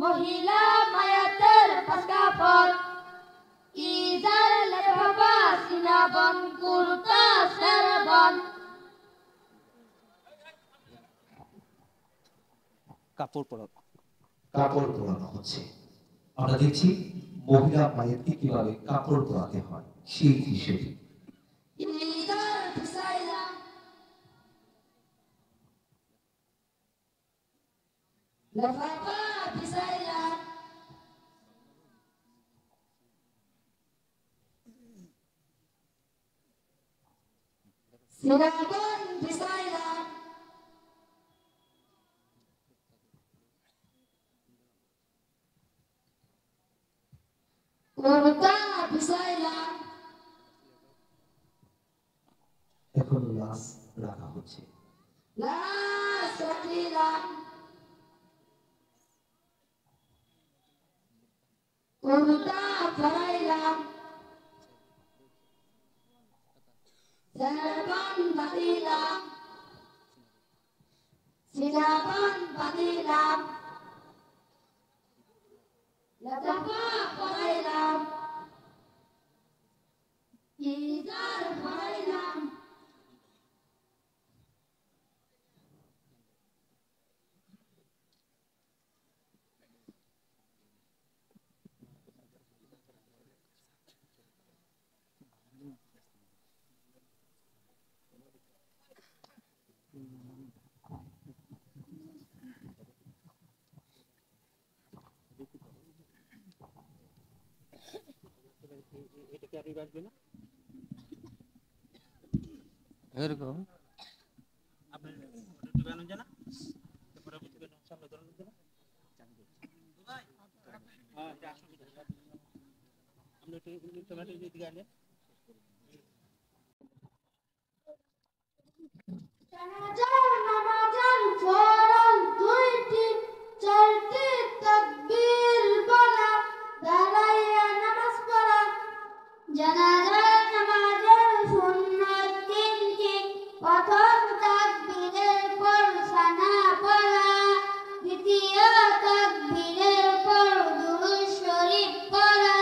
মহিলা মায়াতের পাঁচ কাপড় ইজার লেফাফা সিনাবন কুর্তা সেরবন কাপড় পরানো হচ্ছে। আমরা দেখছি মহিলা মায়েরকে কিভাবে কাপড় পরাতে হয় সেই হিসেবে Sinabon Bisaya Kurta Bisaya এখন লাশ রাখা হচ্ছে। লাশ রাখিলাম কুর্তা পরাইলাম সেরবন বাঁধিলাম সিনাবন বাঁধিলাম লতাফা পরাইলাম ইজার পরাইলাম এটা কি আপনি বাজবে না এরকম আপনার একটু বানানো জানা তারপরে বুঝবেন সামনে ধরুন না ভাই হ্যাঁ এটা আসলে আমরা একটু টমেটো দিয়ে দিকে আনেন জানাজার নামাজের ফরজ দুইটি চারটি তাকবীর বলা দাঁড়াইয়া নামাজ পড়া জানাজার নামাজের সুন্নাত তিনটি প্রথম তাকবীরের পর সানা পড়া দ্বিতীয় তাকবীরের পর দুরূদ শরীফ পড়া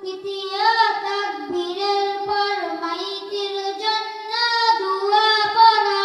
তৃতীয় তাকবীরের পর মাইতের জন্য দোয়া পড়া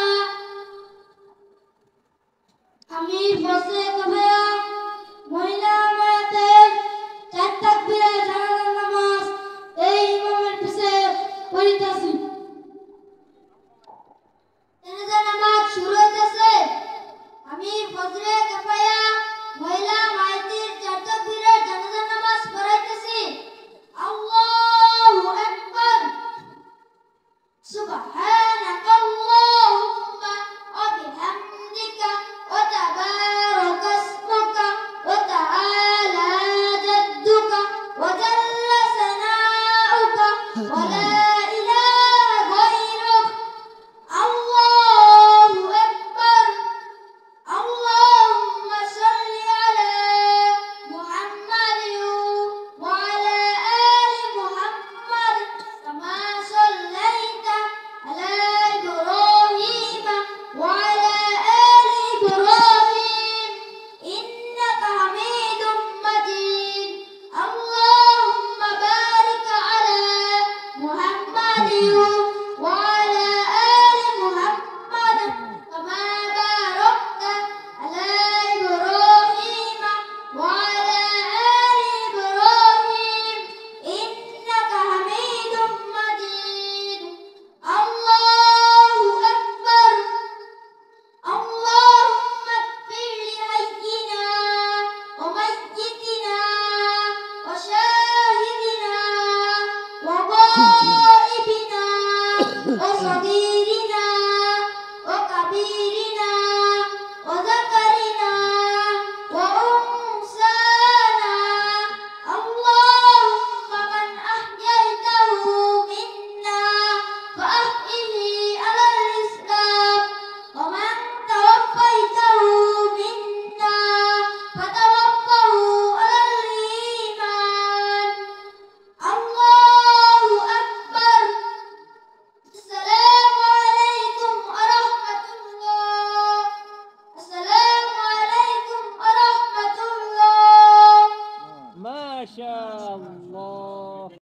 মাশাআল্লাহ।